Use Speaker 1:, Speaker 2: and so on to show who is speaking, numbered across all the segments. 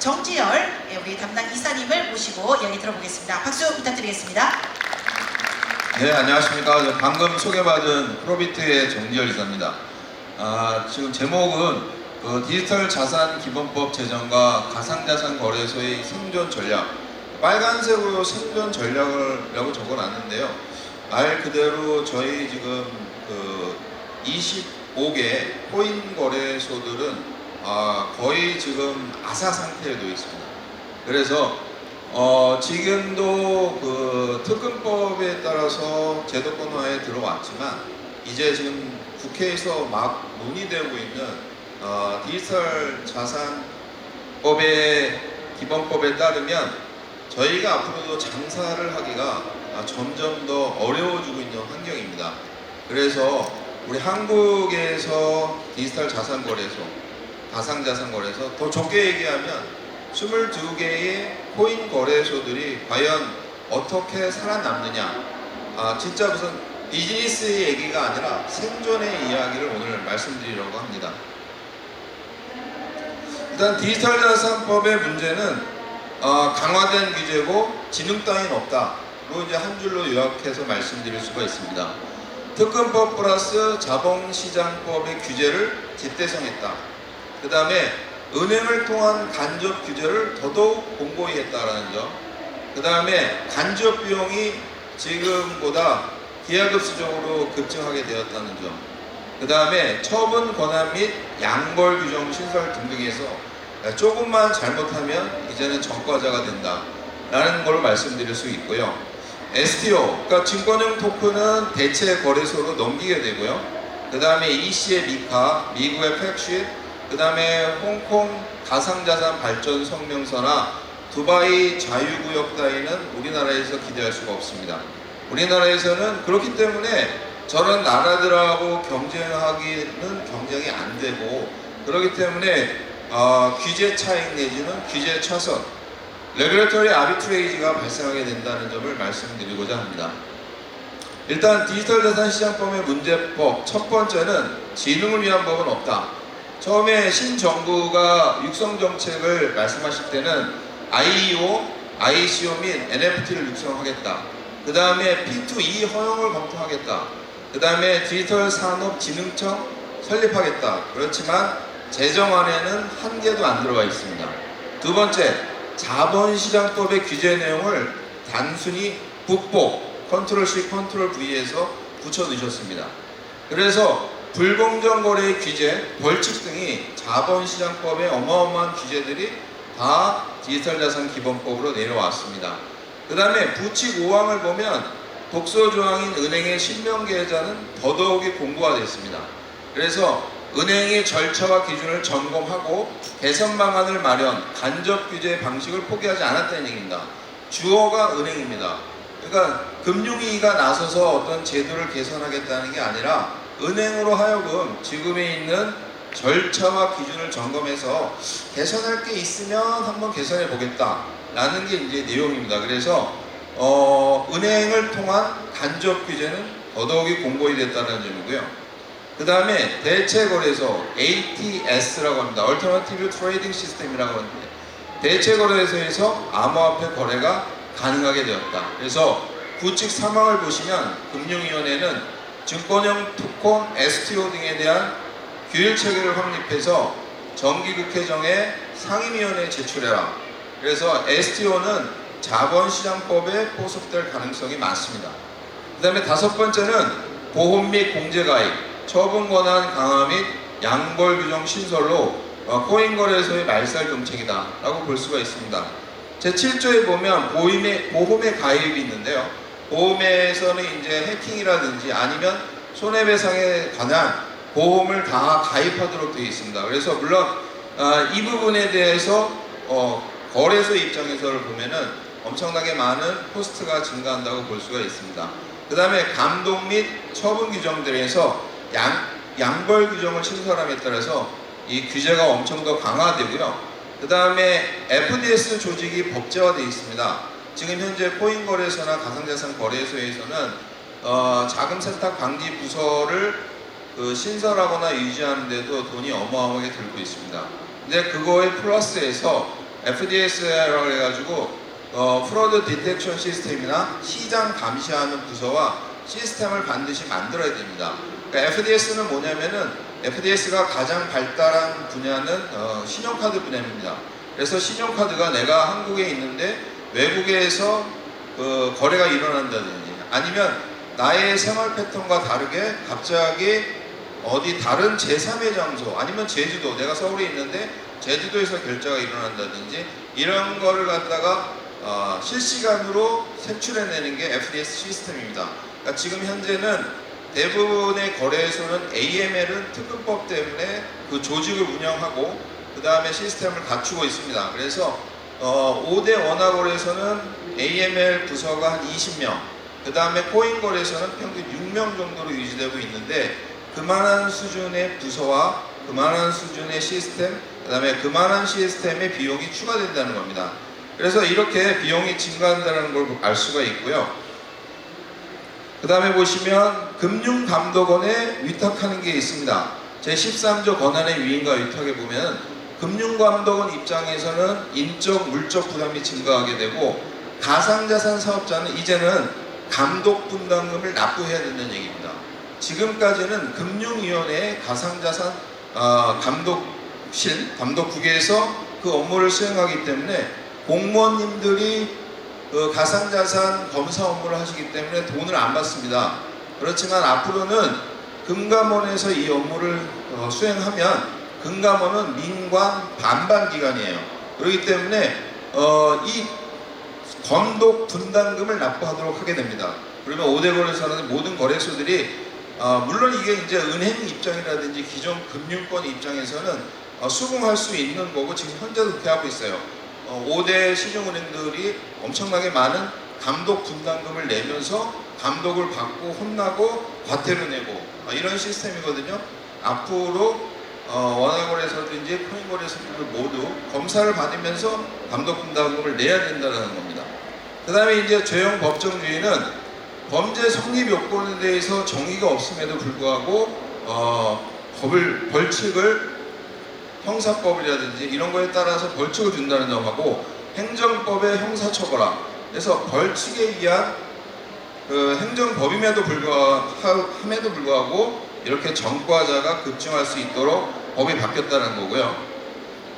Speaker 1: 정지열 우리 담당 이사님을 모시고 이야기 들어보겠습니다. 박수 부탁드리겠습니다.
Speaker 2: 네, 안녕하십니까. 방금 소개받은 프로비트의 정지열 이사입니다. 지금 제목은 디지털 자산 기본법 제정과 가상자산 거래소의 생존 전략, 빨간색으로 생존 전략이라고 적어놨는데요. 말 그대로 저희 지금 25개 코인 거래소들은 거의 지금 아사 상태에 놓여 있습니다. 그래서 지금도 특근법에 따라서 제도권화에 들어왔지만 이제 지금 국회에서 막 논의되고 있는 디지털 자산법의 기본법에 따르면 저희가 앞으로도 장사를 하기가 점점 더 어려워지고 있는 환경입니다. 그래서 우리 한국에서 디지털 자산 거래소, 가상자산 거래소, 더 좁게 얘기하면 22개의 코인 거래소들이 과연 어떻게 살아남느냐, 진짜 무슨 비즈니스의 얘기가 아니라 생존의 이야기를 오늘 말씀드리려고 합니다. 일단 디지털 자산법의 문제는 강화된 규제고 지능 따윈 없다로 이제 한 줄로 요약해서 말씀드릴 수가 있습니다. 특근법 플러스 자본시장법의 규제를 집대성했다. 그 다음에 은행을 통한 간접 규제를 더더욱 공고히 했다라는 점. 그 다음에 간접 비용이 지금보다 기하급수적으로 급증하게 되었다는 점. 그 다음에 처분 권한 및 양벌 규정 신설 등등에서 조금만 잘못하면 이제는 전과자가 된다 라는 걸 말씀드릴 수 있고요. STO, 그러니까 증권형 토큰은 대체 거래소로 넘기게 되고요. 그 다음에 EC의 미카, 미국의 팩쉿, 그 다음에 홍콩 가상자산 발전 성명서나 두바이 자유구역 따위는 우리나라에서 기대할 수가 없습니다. 우리나라에서는 그렇기 때문에 저런 나라들하고 경쟁하기는 경쟁이 안 되고, 그렇기 때문에 규제 차익 내지는 규제 차선, 레귤레터리 아비트레이지가 발생하게 된다는 점을 말씀드리고자 합니다. 일단 디지털 자산 시장법의 문제법 첫 번째는 지능을 위한 법은 없다. 처음에 신정부가 육성정책을 말씀하실 때는 IEO, ICO 및 NFT를 육성하겠다. 그 다음에 P2E 허용을 검토하겠다. 그 다음에 디지털 산업진흥청 설립하겠다. 그렇지만 재정안에는 한 개도 안 들어가 있습니다. 두 번째, 자본시장법의 규제 내용을 단순히 북복, 컨트롤 C, 컨트롤 V에서 붙여 넣으셨습니다. 그래서 불공정 거래의 규제, 벌칙 등이 자본시장법의 어마어마한 규제들이 다 디지털 자산 기본법으로 내려왔습니다. 그 다음에 부칙 5항을 보면 독소 조항인 은행의 신명계좌는 더더욱이 공고가 됐습니다. 그래서 은행의 절차와 기준을 점검하고 개선 방안을 마련, 간접 규제 방식을 포기하지 않았다는 얘기입니다. 주어가 은행입니다. 그러니까 금융위가 나서서 어떤 제도를 개선하겠다는 게 아니라 은행으로 하여금 지금에 있는 절차와 기준을 점검해서 개선할 게 있으면 한번 개선해 보겠다 라는 게 이제 내용입니다. 그래서 은행을 통한 간접 규제는 더더욱이 공고히 됐다는 점이고요. 그 다음에 대체 거래소 ATS라고 합니다. Alternative Trading System이라고 하는데, 대체 거래소에서 암호화폐 거래가 가능하게 되었다. 그래서 부칙 3항을 보시면 금융위원회는 증권형 토큰, STO 등에 대한 규율 체계를 확립해서 정기국회정에 상임위원회에 제출해라. 그래서 STO는 자본시장법에 포섭될 가능성이 많습니다. 그 다음에 다섯 번째는 보험 및 공제가입, 처분 권한 강화 및 양벌 규정 신설로 코인 거래소의 말살 정책이다 라고 볼 수가 있습니다. 제7조에 보면 보험의 가입이 있는데요. 보험에서는 이제 해킹이라든지 아니면 손해배상에 관한 보험을 다 가입하도록 되어 있습니다. 그래서 물론 이 부분에 대해서 거래소 입장에서 보면은 엄청나게 많은 코스트가 증가한다고 볼 수가 있습니다. 그 다음에 감독 및 처분 규정들에서 양벌 규정을 신설함에 따라서 이 규제가 엄청 더 강화되고요. 그 다음에 FDS 조직이 법제화되어 있습니다. 지금 현재 코인 거래소나 가상자산 거래소에서는 자금 세탁 방지 부서를 신설하거나 유지하는데도 돈이 어마어마하게 들고 있습니다. 근데 그거에 플러스해서 FDS라고 해가지고 프로드 디텍션 시스템이나 시장 감시하는 부서와 시스템을 반드시 만들어야 됩니다. 그러니까 FDS는 뭐냐면은 FDS가 가장 발달한 분야는 신용카드 분야입니다. 그래서 신용카드가 내가 한국에 있는데 외국에서 거래가 일어난다든지 아니면 나의 생활 패턴과 다르게 갑자기 어디 다른 제3의 장소 아니면 제주도, 내가 서울에 있는데 제주도에서 결제가 일어난다든지 이런 거를 갖다가 실시간으로 색출해내는 게 FDS 시스템입니다. 그러니까 지금 현재는 대부분의 거래소는 AML은 특근법 때문에 그 조직을 운영하고 그 다음에 시스템을 갖추고 있습니다. 그래서 5대 원화거래소는 AML 부서가 한 20명, 그 다음에 코인 거래소는 평균 6명 정도로 유지되고 있는데 그만한 수준의 부서와 그만한 수준의 시스템, 그 다음에 그만한 시스템의 비용이 추가된다는 겁니다. 그래서 이렇게 비용이 증가한다는 걸 알 수가 있고요. 그 다음에 보시면 금융감독원에 위탁하는 게 있습니다. 제13조 권한의 위임과 위탁에 보면 금융감독원 입장에서는 인적, 물적 부담이 증가하게 되고 가상자산 사업자는 이제는 감독 분담금을 납부해야 된다는 얘기입니다. 지금까지는 금융위원회의 가상자산 감독실, 감독국에서 그 업무를 수행하기 때문에 공무원님들이 그 가상자산 검사 업무를 하시기 때문에 돈을 안 받습니다. 그렇지만 앞으로는 금감원에서 이 업무를 수행하면 금감원은 민관 반반 기관이에요. 그렇기 때문에 이 감독 분담금을 납부하도록 하게 됩니다. 그러면 5대 거래소는 모든 거래소들이 물론 이게 이제 은행 입장이라든지 기존 금융권 입장에서는 수긍할 수 있는 거고 지금 현재도 그렇게 하고 있어요. 5대 시중은행들이 엄청나게 많은 감독 분담금을 내면서 감독을 받고 혼나고 과태료 내고 이런 시스템이거든요. 앞으로 원화거래소든지 코인거래소들 모두 검사를 받으면서 감독 분담금을 내야 된다는 겁니다. 그 다음에 이제 죄형 법정주의는 범죄 성립 요건에 대해서 정의가 없음에도 불구하고 벌칙을 형사법이라든지 이런 거에 따라서 벌칙을 준다는 점하고 행정법의 형사처벌화, 그래서 벌칙에 의한 행정법임에도 불구하고 이렇게 전과자가 급증할 수 있도록 법이 바뀌었다는 거고요.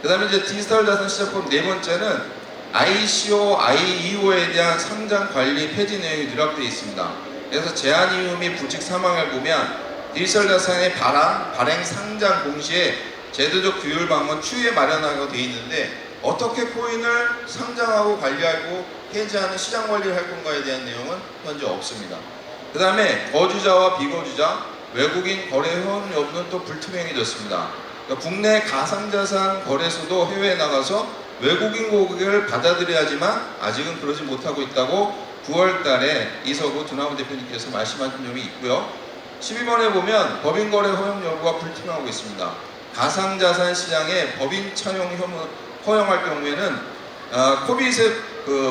Speaker 2: 그 다음에 이제 디지털 자산 시장법 네 번째는 ICO, IEO에 대한 상장 관리 폐지 내용이 누락되어 있습니다. 그래서 제한 이유 및 불직 사망을 보면 디지털 자산의 발행 상장 동시에 제도적 규율 방안 추후에 마련하고 되어 있는데 어떻게 코인을 상장하고 관리하고 해지하는 시장 관리를 할 건가에 대한 내용은 현재 없습니다. 그 다음에 거주자와 비거주자, 외국인 거래 회원 여부는 또 불투명해졌습니다. 그러니까 국내 가상자산 거래소도 해외에 나가서 외국인 고객을 받아들여야지만 아직은 그러지 못하고 있다고 9월 달에 이서구 두나무 대표님께서 말씀하신 점이 있고요. 12번에 보면 법인거래 허용 여부가 불투명하고 있습니다. 가상자산 시장에 법인 차용 허용할 경우에는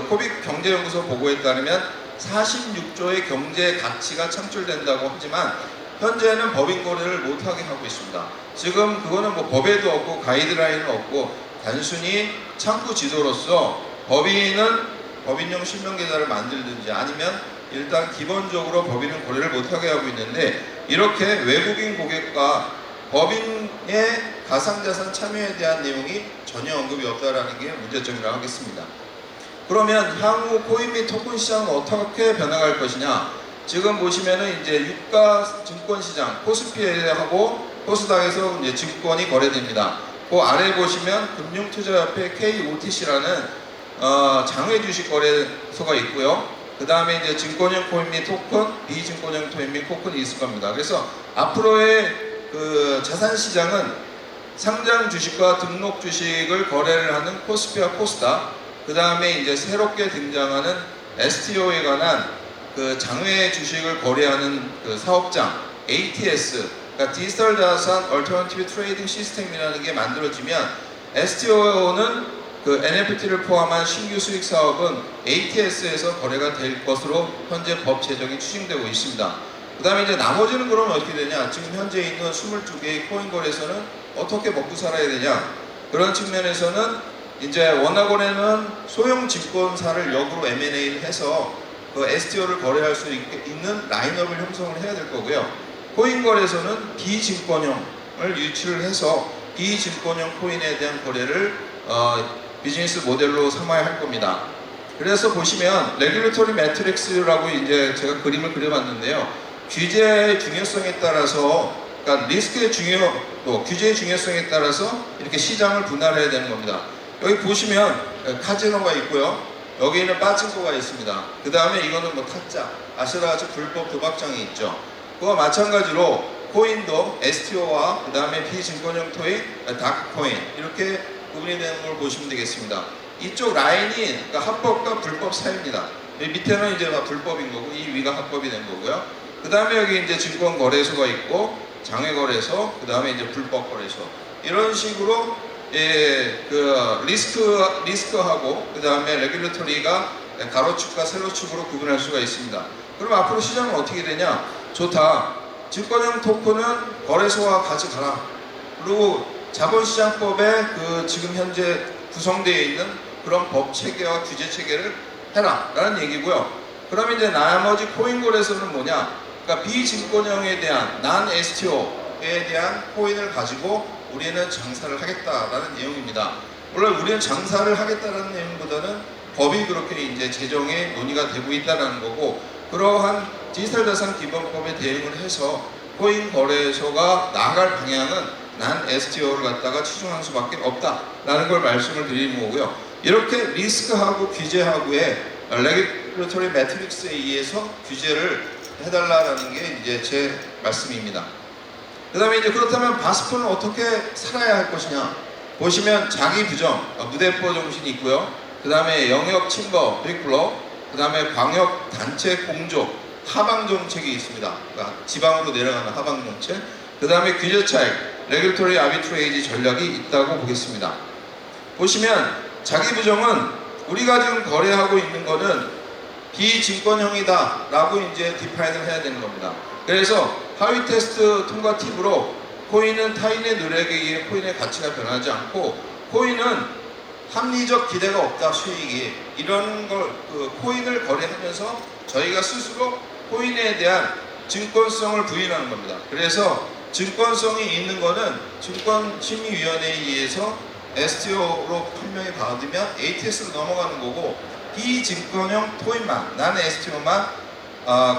Speaker 2: 코빅 경제연구소 보고에 따르면 46조의 경제 가치가 창출된다고 하지만 현재는 법인 거래를 못하게 하고 있습니다. 지금 그거는 뭐 법에도 없고 가이드라인은 없고 단순히 창구 지도로서 법인은 법인용 실명 계좌를 만들든지 아니면 일단 기본적으로 법인은 거래를 못하게 하고 있는데 이렇게 외국인 고객과 법인의 가상자산 참여에 대한 내용이 전혀 언급이 없다라는 게 문제점이라고 하겠습니다. 그러면 향후 코인 및 토큰 시장은 어떻게 변화할 것이냐? 지금 보시면은 이제 유가 증권 시장 코스피하고 코스닥에서 이제 증권이 거래됩니다. 그 아래 보시면 금융투자협회 KOTC라는 장외 주식 거래소가 있고요. 그 다음에 이제 증권형 코인 및 토큰, 비증권형 코인 및 토큰이 있을 겁니다. 그래서 앞으로의 그 자산 시장은 상장 주식과 등록 주식을 거래를 하는 코스피와 코스닥, 그 다음에 이제 새롭게 등장하는 STO에 관한 그 장외 주식을 거래하는 그 사업장 ATS, 그러니까 디지털 자산 얼터너티브 트레이딩 시스템이라는 게 만들어지면 STO는 그 NFT를 포함한 신규 수익 사업은 ATS에서 거래가 될 것으로 현재 법 제정이 추진되고 있습니다. 그 다음에 이제 나머지는 그러면 어떻게 되냐? 지금 현재 있는 22개의 코인 거래소는 어떻게 먹고 살아야 되냐? 그런 측면에서는 이제 원화거래는 소형 증권사를 역으로 M&A를 해서 그 STO를 거래할 수 있는 라인업을 형성을 해야 될 거고요. 코인 거래소는 비증권형을 유치를 해서 비증권형 코인에 대한 거래를 비즈니스 모델로 삼아야 할 겁니다. 그래서 보시면 레귤레토리 매트릭스라고 이제 제가 그림을 그려봤는데요. 규제의 중요성에 따라서, 그러니까 리스크의 중요도, 규제의 중요성에 따라서 이렇게 시장을 분할해야 되는 겁니다. 여기 보시면 카지노가 있고요. 여기는 빠진코가 있습니다. 그 다음에 이거는 뭐 타짜, 아시다시피 불법 도박장이 있죠. 그와 마찬가지로 코인도 STO와 그 다음에 비증권형 토인, 다크코인 이렇게 구분이 되는 걸 보시면 되겠습니다. 이쪽 라인이 그러니까 합법과 불법 사이입니다. 이 밑에는 이제 불법인 거고 이 위가 합법이 된 거고요. 그 다음에 여기 이제 증권 거래소가 있고 장외 거래소, 그 다음에 이제 불법 거래소 이런 식으로 그 리스크하고 그 다음에 레귤레토리가 가로축과 세로축으로 구분할 수가 있습니다. 그럼 앞으로 시장은 어떻게 되냐? 좋다. 증권형 토큰은 거래소와 같이 가라. 그리고 자본시장법에 그 지금 현재 구성되어 있는 그런 법 체계와 규제 체계를 해라 라는 얘기고요. 그럼 이제 나머지 코인 거래소는 뭐냐? 그러니까 비증권형에 대한 난 STO에 대한 코인을 가지고 우리는 장사를 하겠다라는 내용입니다. 물론 우리는 장사를 하겠다라는 내용보다는 법이 그렇게 이제 제정에 논의가 되고 있다는 거고, 그러한 디지털 자산 기본법에 대응을 해서 코인 거래소가 나아갈 방향은 난 STO를 갖다가 추종할 수밖에 없다라는 걸 말씀을 드리는 거고요. 이렇게 리스크하고 규제하고의 레귤레토리 매트릭스에 의해서 규제를 해달라는 게 이제 제 말씀입니다. 그 다음에 이제 그렇다면 바스프는 어떻게 살아야 할 것이냐? 보시면 자기 부정, 무대포 정신이 있고요. 그 다음에 영역 침범, 빅블러, 그 다음에 광역 단체 공조, 하방 정책이 있습니다. 그러니까 지방으로 내려가는 하방 정책. 그 다음에 규제 차익, 레귤토리 아비트레이지 전략이 있다고 보겠습니다. 보시면 자기 부정은 우리가 지금 거래하고 있는 거는 비증권형이다 라고 이제 디파인을 해야 되는 겁니다. 그래서 하위 테스트 통과 팁으로 코인은 타인의 노력에 의해 코인의 가치가 변하지 않고, 코인은 합리적 기대가 없다, 수익이 이런 걸 코인을 거래하면서 저희가 스스로 코인에 대한 증권성을 부인하는 겁니다. 그래서 증권성이 있는 거는 증권심의위원회에 의해서 STO로 판명이 받으면 ATS로 넘어가는 거고, 비증권형 토인만, 난 STO만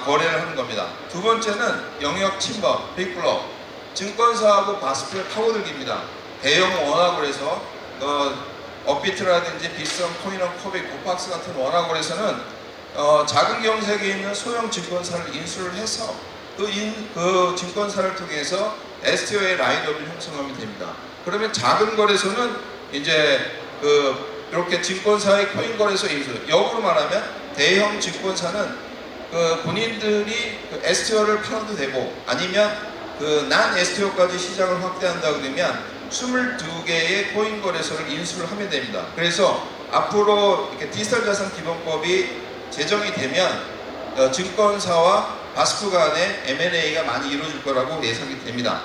Speaker 2: 거래를 하는 겁니다. 두 번째는 영역 침범, 빅블러, 증권사하고 바스프의 파고들기입니다. 대형 원화거래소, 업비트라든지 비썸, 코인원, 코빅, 고팍스 같은 원화거래소는 작은 경색에 있는 소형 증권사를 인수를 해서 그 증권사를 통해서 STO의 라인업을 형성하면 됩니다. 그러면 작은 거래소는 이제 이렇게 증권사의 코인 거래소 인수, 역으로 말하면 대형 증권사는 본인들이 STO를 팔아도 되고, 아니면 난 STO까지 시장을 확대한다 그러면 22개의 코인 거래소를 인수를 하면 됩니다. 그래서 앞으로 이렇게 디지털 자산 기본법이 제정이 되면 증권사와 바스프 간의 M&A가 많이 이루어질 거라고 예상이 됩니다.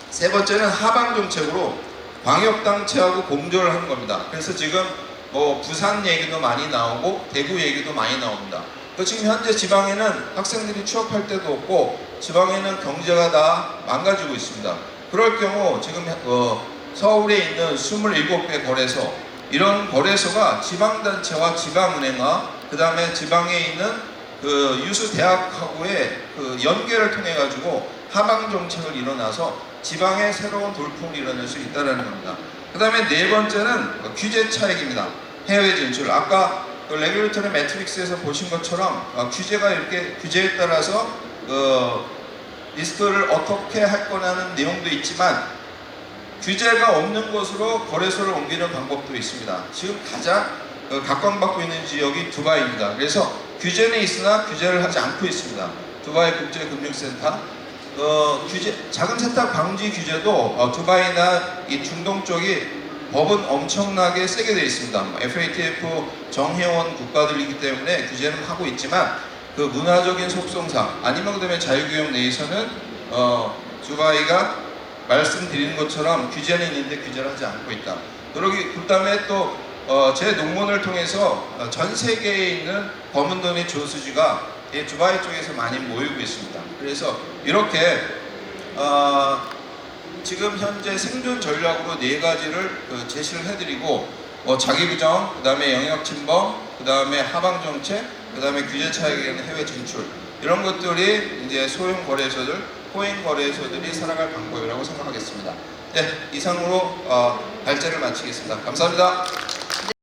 Speaker 2: 세 번째는 하방 정책으로 광역단체하고 공조를 하는 겁니다. 그래서 지금 뭐 부산 얘기도 많이 나오고 대구 얘기도 많이 나옵니다. 지금 현재 지방에는 학생들이 취업할 데도 없고 지방에는 경제가 다 망가지고 있습니다. 그럴 경우 지금 서울에 있는 27개 거래소, 이런 거래소가 지방단체와 지방은행과 그 다음에 지방에 있는 유수 대학하고의 연계를 통해 가지고 하방 정책을 일어나서 지방의 새로운 돌풍을 일어날 수 있다는 겁니다. 그 다음에 네 번째는 규제 차익입니다. 해외 진출. 아까 레귤레토리 매트릭스에서 보신 것처럼 규제가 이렇게 규제에 따라서 리스크를 어떻게 할 거라는 내용도 있지만, 규제가 없는 곳으로 거래소를 옮기는 방법도 있습니다. 지금 가장 각광받고 있는 지역이 두바이입니다. 그래서 규제는 있으나 규제를 하지 않고 있습니다. 두바이 국제금융센터. 자금 세탁 방지 규제도 두바이나 이 중동 쪽이 법은 엄청나게 세게 되어 있습니다. FATF 정회원 국가들이기 때문에 규제는 하고 있지만, 그 문화적인 속성상 아니면 그다음에 자유무역 내에서는 두바이가 말씀드리는 것처럼 규제는 있는데 규제를 하지 않고 있다. 그다음에 또 제 논문을 통해서 전 세계에 있는 검은 돈의 조수지가 이 두바이 쪽에서 많이 모이고 있습니다. 그래서 이렇게 지금 현재 생존 전략으로 4가지를 제시를 해드리고 자기부정, 그 다음에 영역침범, 그 다음에 하방정책, 그 다음에 규제 차익에 의한 해외 진출, 이런 것들이 이제 소형 거래소들, 호행 거래소들이 살아갈 방법이라고 생각하겠습니다. 네, 이상으로 발제를 마치겠습니다. 감사합니다.